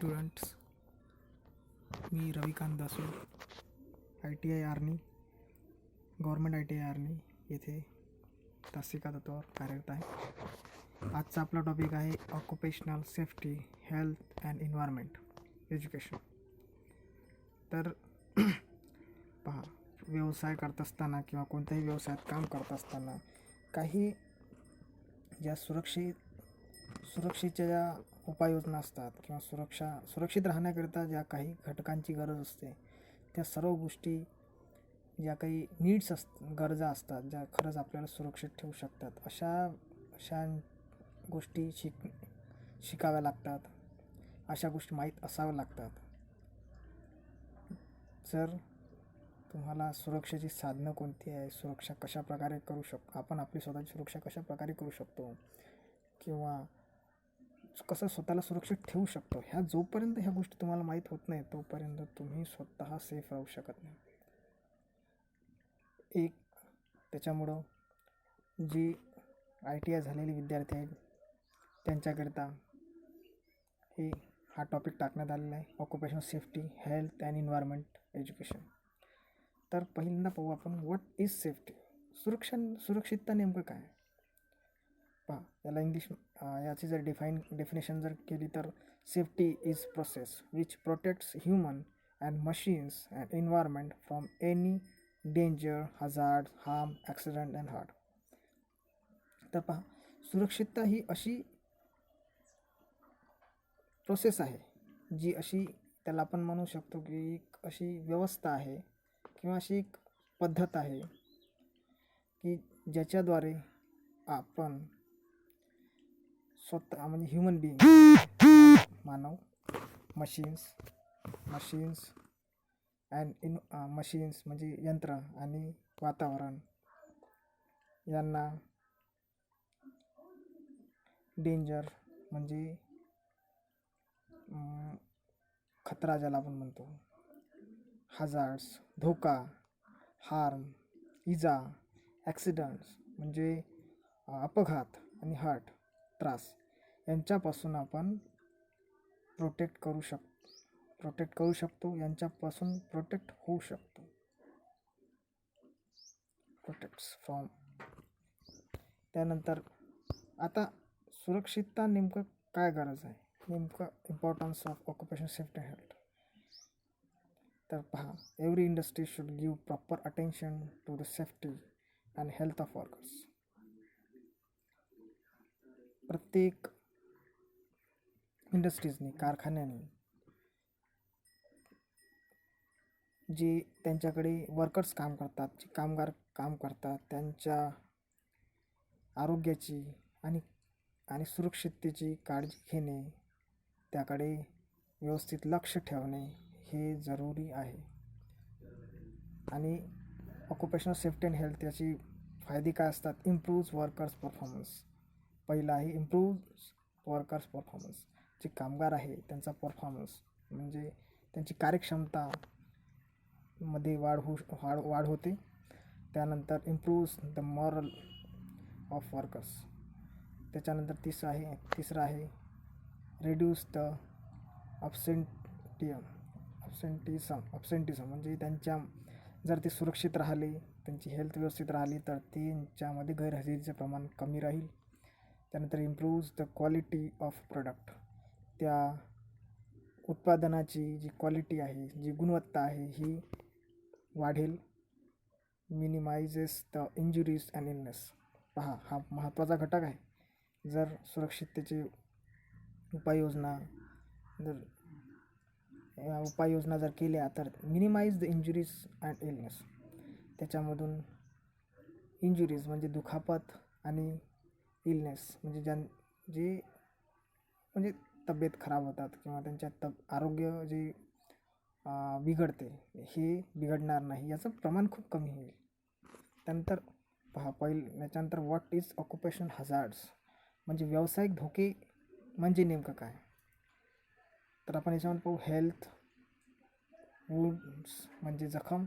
Students, मी Ravikant Dasu, ITI Arni, government ITI Arni येथे तासिका तत्त्वावर कार्यरत आहे. आजचा आपला टॉपिक आहे occupational safety, health and environment education. तर पहा, व्यवसाय करत असताना किंवा कोणत्याही व्यवसायात काम करत असताना काही ज्या सुरक्षेच्या ज्या उपाययोजना असतात किंवा सुरक्षित राहण्याकरिता ज्या काही घटकांची गरज असते, त्या सर्व गोष्टी ज्या काही गरजा असतात, ज्या खरंच आपल्याला सुरक्षित ठेवू शकतात, अशा गोष्टी शिकाव्या लागतात. अशा गोष्टी माहीत असाव्या लागतात. जर तुम्हाला सुरक्षेची साधनं कोणती आहे, सुरक्षा कशा प्रकारे करू शकतो, आपण आपली स्वतःची सुरक्षा कशा प्रकारे करू शकतो किंवा कसं स्वतःला सुरक्षित ठेवू शकतो, जोपर्यंत ह्या गोष्टी तुम्हाला माहीत होत नाही तोपर्यंत तुम्ही स्वतः सेफ राहू शकत नाही. त्याच्यामुळं जी ITI झालेले विद्यार्थी आहेत त्यांच्याकरिता हा टॉपिक टाकण्यात आलेला आहे, occupational safety, health and environment education. तर पहिल्यांदा पाहू आपण व्हॉट इज सेफ्टी. सुरक्षितता नेमकं काय? पहा, याची जर डेफिनेशन जर केली तर safety is process which protects human and machines and environment from any danger, hazard, harm, accident and heart. तर पहा, सुरक्षितता ही अशी प्रोसेस आहे जी त्याला आपण म्हणू शकतो की एक अशी व्यवस्था आहे किंवा अशी एक पद्धत आहे की ज्याच्याद्वारे आपण स्वतः म्हणजे ह्युमन बिईंग, मानव, मशीन्स म्हणजे यंत्र आणि वातावरण यांना डेंजर म्हणजे खतरा ज्याला आपण म्हणतो, हजार्ड्स धोका, हार्म इजा, ॲक्सिडंट्स म्हणजे अपघात आणि हार्ट त्रास यांच्यापासून आपण प्रोटेक्ट करू शकतो, यांच्यापासून प्रोटेक्ट होऊ शकतो. Protects from. त्यानंतर आता सुरक्षितता नेमकं काय गरज आहे, नेमकं importance of occupational safety and health. तर पहा, every industry should give proper attention to the safety and health of workers. प्रत्येक इंडस्ट्रीजनी, कारखान्याने जे त्यांच्याकडे वर्कर्स काम करतात, जे कामगार काम करतात, त्यांच्या आरोग्याची आणि सुरक्षिततेची काळजी घेणे, त्याकडे व्यवस्थित लक्ष ठेवणे हे जरुरी आहे. आणि ऑक्युपेशनल सेफ्टी अँड हेल्थ याची फायदे काय असतात? Improves workers performance. पहिला आहे इम्प्रूव्ज वर्कर्स परफॉर्मन्स. जे कामगार आहे त्यांचा परफॉर्मन्स म्हणजे त्यांची कार्यक्षमता मध्ये वाढ होते. त्यानंतर improves the moral of workers. त्याच्यानंतर तिसरं आहे रिड्यूस द अब्सेंटिझम म्हणजे जर ते सुरक्षित राहिले, त्यांची हेल्थ व्यवस्थित राहिली तर त्यांच्यामध्ये गैरहजेरीचं प्रमाण कमी राहील. त्यानंतर improves the quality of product. त्या उत्पादनाची जी क्वालिटी आहे, जी गुणवत्ता आहे ही वाढेल. Minimises the injuries and illness. पहा, हा महत्त्वाचा घटक आहे. जर सुरक्षिततेची उपाययोजना जर केल्या तर minimize the injuries and illness. त्याच्यामधून इंजुरीज म्हणजे दुखापत आणि इलनेस म्हणजे म्हणजे तब्येत खराब होतात किंवा त्यांच्या आरोग्य जे बिघडते हे बिघडणार नाही, याचं प्रमाण खूप कमी होईल. त्यानंतर पहा, याच्यानंतर व्हॉट इज ऑक्युपेशनल हजार्ड्स म्हणजे व्यावसायिक धोके म्हणजे नेमकं काय? तर आपण याच्यामध्ये पाहू, हेल्थ वुंड्स म्हणजे जखम,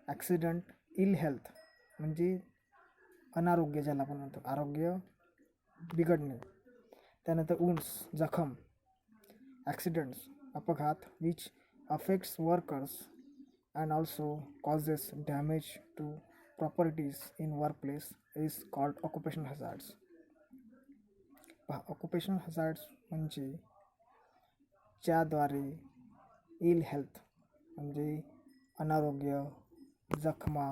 ॲक्सिडंट, इल हेल्थ म्हणजे अनारोग्य ज्याला आपण म्हणतो, आरोग्य बिघडणे. त्यानंतर वुंड्स जखम, ॲक्सिडंट्स अपघात which affects workers and also causes damage to properties in workplace is called occupational hazards. Occupational hazards म्हणजे ज्याद्वारे इल हेल्थ म्हणजे अनारोग्य, जखमा,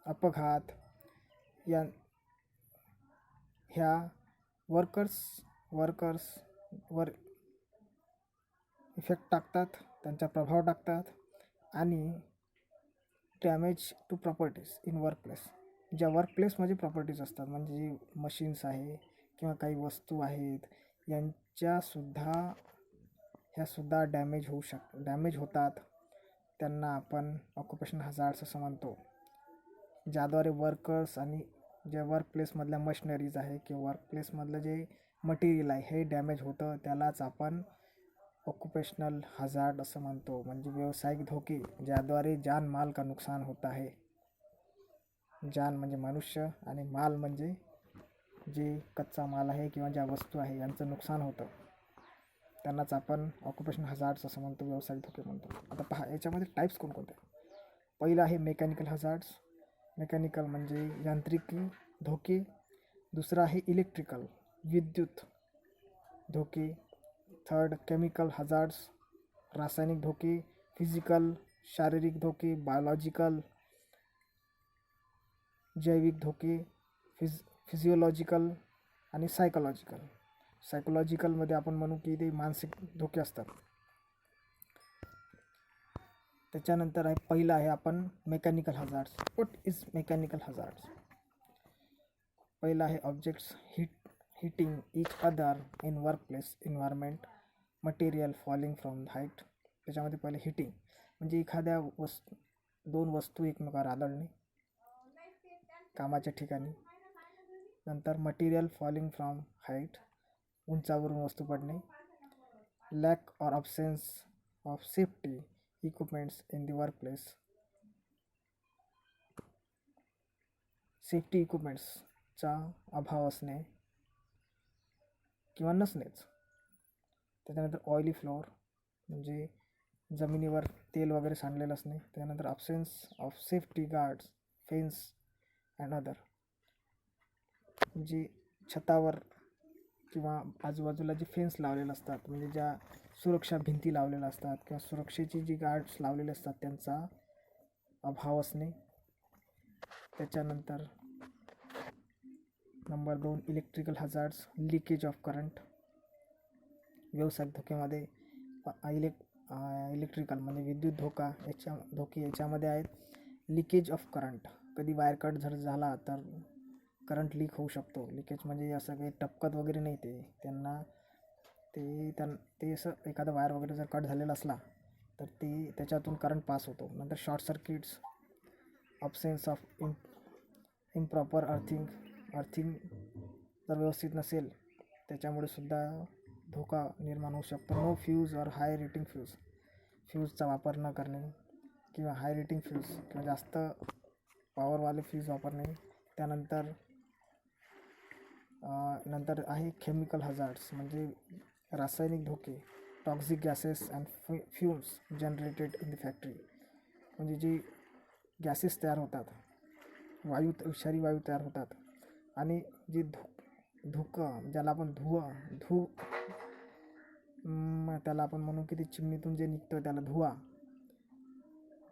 अपघात या ह्या वर्कर्सवर इफेक्ट टाकतात, त्यांचा प्रभाव टाकतात आणि damage to properties in workplace. ज्या वर्कप्लेसमध्ये प्रॉपर्टीज असतात म्हणजे जी मशीन्स आहे किंवा काही वस्तू आहेत ह्यासुद्धा डॅमेज होतात. त्यांना आपण ऑक्युपेशनल हजार्ड्स असं म्हणतो. ज्याद्वारे वर्कर्स आणि ज्या वर्कप्लेसमधल्या मशिनरीज आहे किंवा वर्कप्लेसमधलं जे मटेरियल आहे हे डॅमेज होतं, त्यालाच आपण ऑक्युपेशनल हजार्ड असं म्हणतो. म्हणजे व्यावसायिक धोके ज्याद्वारे माल का नुकसान होत आहे. जान म्हणजे मनुष्य आणि माल म्हणजे जे कच्चा माल आहे किंवा ज्या वस्तू आहे यांचं नुकसान होतं, त्यांनाच आपण ऑक्युपेशनल हजार्ड्स असं म्हणतो, व्यावसायिक धोके म्हणतो. आता पहा याच्यामध्ये टाईप्स कोणकोणते. पहिलं आहे मेकॅनिकल हजार्ड्स. मेकॅनिकल म्हणजे यांत्रिकी धोके. दुसरं आहे इलेक्ट्रिकल विद्युत धोके. थर्ड केमिकल हजार्ड्स रासायनिक धोके. फिजिकल शारीरिक धोके. बायोलॉजिकल जैविक धोके. फिजिओलॉजिकल आणि सायकोलॉजिकलमध्ये आपण म्हणू की ते मानसिक धोके असतात. त्याच्यानंतर आहे पहिला आहे आपण mechanical hazards. What is mechanical hazards. पहिला आहे objects hitting each other in workplace environment. Material falling from height. त्याच्यामध्ये पहिले हिटिंग म्हणजे एखाद्या दोन वस्तू एकमेकावर आदळणे कामाच्या ठिकाणी. नंतर मटेरियल फॉलिंग फ्रॉम हाईट उंचावरून वस्तू पडणे. Lack or absence of safety equipments in the workplace. Safety इक्विपमेंट्सचा अभाव असणे किंवा नसणेच. त्याच्यानंतर ऑइली फ्लोअर म्हणजे जमिनीवर तेल वगैरे सांडलेलं असणे. त्यानंतर absence of safety guards fence and other म्हणजे छतावर किंवा आजूबाजूला जे फेन्स लावलेले असतात म्हणजे ज्या सुरक्षा भिंती लावलेल्या असतात किंवा सुरक्षेची जी गार्ड्स लावलेले असतात त्यांचा अभाव असणे. त्याच्यानंतर number 2 electrical hazards. Leakage of current. व्यावसायिक धोक्यामध्ये इलेक्ट्रिकल म्हणजे विद्युत धोके याच्यामध्ये आहेत. लिकेज ऑफ करंट कधी वायर कट जर झाला तर करंट लीक होऊ शकतो. लिकेज म्हणजे असं काही टपकत वगैरे नाही, ते असं एखादा वायर वगैरे जर कट झालेला असला तर त्याच्यातून करंट पास होतो. नंतर short circuits. Absence of improper earthing जर व्यवस्थित नसेल त्याच्यामुळे सुद्धा धोका निर्माण होऊ शकतो. नो फ्यूज और हाय रेटिंग फ्यूजचा वापर न करणे किंवा हाय रेटिंग फ्यूज किंवा जास्त पॉवरवाले फ्यूज वापरणे. त्यानंतर आहे केमिकल हजार्ड्स म्हणजे रासायनिक धोके. Toxic gases and fumes generated in the factory म्हणजे जी गॅसेस तयार होतात, विषारी वायू तयार होतात आणि जी धुकं ज्याला आपण त्याला आपण म्हणू की ते चिमणीतून जे निघतं त्याला धुवा,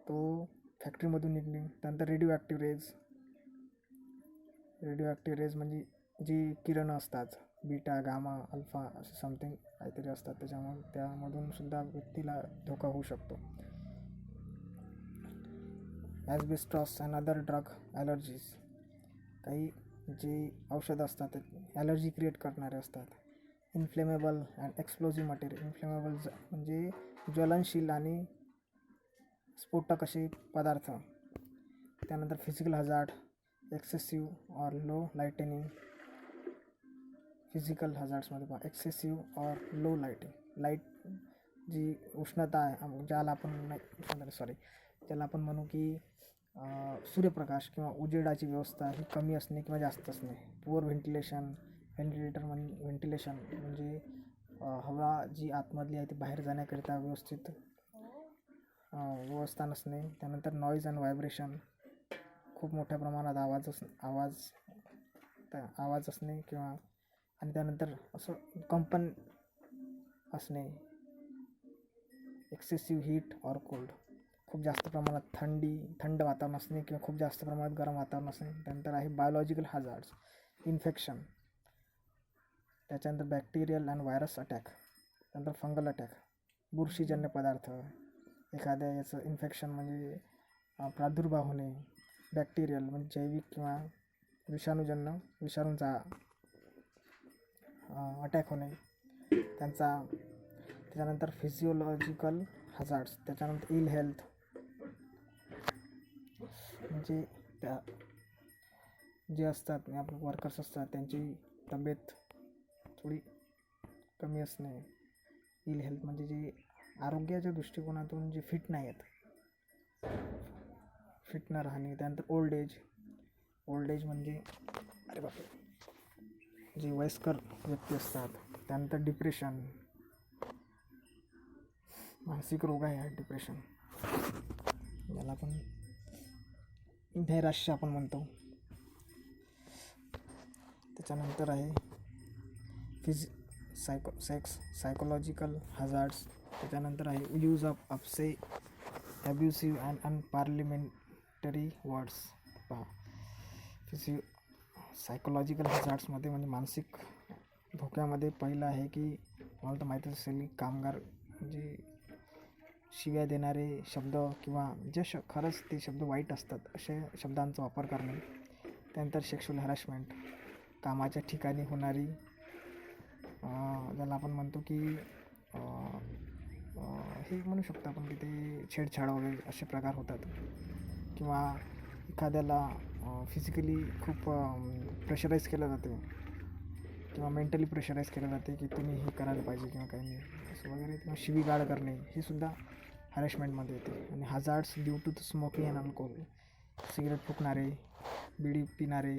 तो फॅक्टरीमधून निघणे. त्यानंतर रेडिओ ॲक्टिव्ह रेज म्हणजे जी किरणं असतात बीटा गामा अल्फा असं समथिंग काहीतरी असतात त्यामधून सुद्धा व्यक्तीला धोका होऊ शकतो. Asbestos and other drug allergies. काही जे औषधं असतात ते ॲलर्जी क्रिएट करणारे असतात. Inflammable and explosive material. Inflammable म्हणजे ज्वलनशील आणि स्फोटक असे पदार्थ. त्यानंतर physical hazard. Excessive or low lightning. Physical हजार्ड्समध्ये पहा एक्सेसिव्ह ऑर लो लाईट जी उष्णता आहे ज्याला आपण म्हणू की सूर्यप्रकाश किंवा उजेडाची व्यवस्था ही कमी असणे किंवा जास्त असणे. पुअर व्हेंटिलेशन म्हणजे हवा जी आतमधली आहे ती बाहेर जाण्याकरिता व्यवस्थित व्यवस्था नसणे. त्यानंतर नॉईज अँड व्हायब्रेशन, खूप मोठ्या प्रमाणात आवाज असणे किंवा आणि त्यानंतर असं कंपन असणे. एक्सेसिव्ह हीट ऑर कोल्ड, खूप जास्त प्रमाणात थंड वातावरण असणे किंवा खूप जास्त प्रमाणात गरम वातावरण असणे. त्यानंतर आहे बायोलॉजिकल हॅझार्ड्स, इन्फेक्शन, त्याच्यानंतर बॅक्टेरियल अँड व्हायरस अटॅक, त्यानंतर फंगल अटॅक, बुरशीजन्य पदार्थ, एखाद्या याचं इन्फेक्शन म्हणजे प्रादुर्भाव होणे, बॅक्टेरियल म्हणजे जैविक किंवा विषाणूंचा अटॅक होणे, त्याच्यानंतर फिजिओलॉजिकल हॅझार्ड्स, त्याच्यानंतर इल हेल्थ म्हणजे त्या जे असतात आपले वर्कर्स असतात त्यांची तब्येत थोडी कमी असणे. इल हेल्थ म्हणजे जे आरोग्याच्या दृष्टिकोनातून जे फिट नाही आहेत, फिट न राहणे. त्यानंतर ओल्ड एज म्हणजे जे वयस्कर व्यक्ती असतात. त्यानंतर डिप्रेशन, मानसिक रोग आहे डिप्रेशन, ज्याला आपण नैराश्य आपण म्हणतो. त्याच्यानंतर आहे सायकोलॉजिकल हॅझार्ड्स, त्याच्यानंतर आहे use of abusive and unparliamentary words. Psychological हॅझार्ड्समध्ये म्हणजे मानसिक धोक्यामध्ये पहिलं आहे की मला तर माहीतच असेल, कामगार जे शिव्या देणारे शब्द किंवा जे खरंच ते शब्द वाईट असतात अशा शब्दांचा वापर करणे. त्यानंतर सेक्शुअल हॅरॅसमेंट, कामाच्या ठिकाणी होणारी ज्याला आपण म्हणतो की हे म्हणू शकतो आपण की ते छेडछाड वगैरे असे प्रकार होतात. किंवा एखाद्याला फिजिकली खूप प्रेशराईज केलं जाते किंवा मेंटली प्रेशराईज केलं जाते की तुम्ही हे करायला पाहिजे किंवा काही नाही असं वगैरे, किंवा शिवीगाळ करणे हे सुद्धा हॅरॅसमेंटमध्ये येते. आणि hazards due to the smoking and alcohol, cigarette फुकणारे, बिडी पिणारे,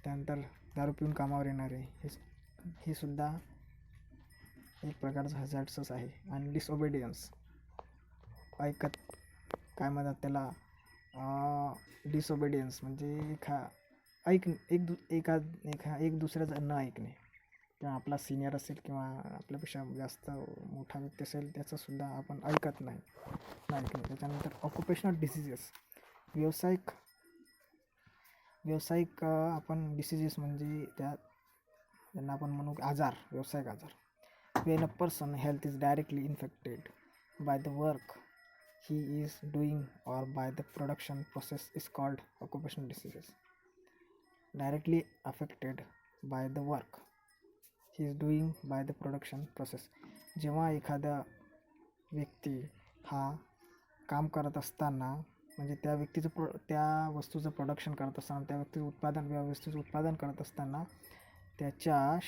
त्यानंतर दारू पिऊन कामावर येणारे, हे सुद्धा एक प्रकारचं हॅझार्ड्सच आहे. आणि डिसओबिडियन्स, काय म्हणतात त्याला, डिसओबिडियन्स म्हणजे एक दुसऱ्याचं न ऐकणे, किंवा आपला सिनियर असेल किंवा आपल्यापेक्षा जास्त मोठा व्यक्ती असेल त्याचंसुद्धा आपण ऐकत नाही ऐकणे. त्याच्यानंतर ऑक्युपेशनल डिसिजेस, व्यावसायिक आपण डिसिजेस म्हणजे त्यांना आपण म्हणू व्यावसायिक आजार. When a person health is directly infected by the work he is doing or by the production process is called occupational diseases. Directly affected by the work he is doing by the production process, जेव्हा एखादा व्यक्ती हा काम करत असताना म्हणजे त्या वस्तूचं प्रोडक्शन करत असताना, त्या वस्तूचं उत्पादन करत असताना त्याच्या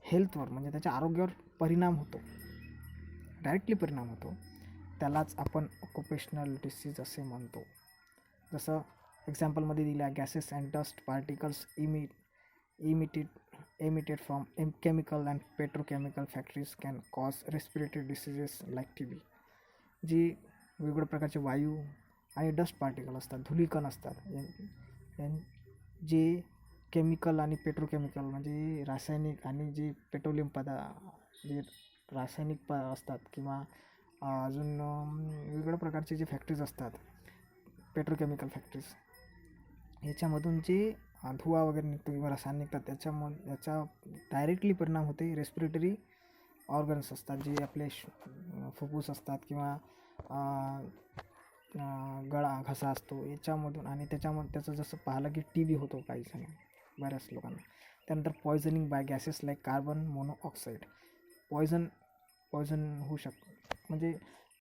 हेल्थवर म्हणजे त्याच्या आरोग्यावर परिणाम होतो, डायरेक्टली परिणाम होतो, त्यालाच आपण ऑक्युपेशनल डिसीज असे म्हणतो. जसं एक्झाम्पलमध्ये दिल्या, gases and dust particles emitted from chemical and petrochemical factories can cause respiratory diseases like TB. जी वेगवेगळ्या प्रकारचे वायू आणि डस्ट पार्टिकल असतात, धुलीकण असतात, जे केमिकल आणि पेट्रोकेमिकल म्हणजे रासायनिक आणि जे पेट्रोलियम जे रासायनिक असतात किंवा अजून वेगवेगळ्या प्रकारचे जे फॅक्टरीज असतात, पेट्रोकेमिकल फॅक्टरीज, ह्याच्यामधून जे धुवा वगैरे निघतो किंवा रसायन निघतात याचा डायरेक्टली परिणाम होते. रेस्पिरेटरी ऑर्गन्स असतात जे आपले फुफ्फुस असतात किंवा गळा घसा असतो याच्यामधून, आणि त्याचं जसं पाहिलं की TB होतो काही बऱ्याच लोकांना. त्यानंतर poisoning by gases like carbon monoxide, poison होऊ शकतं म्हणजे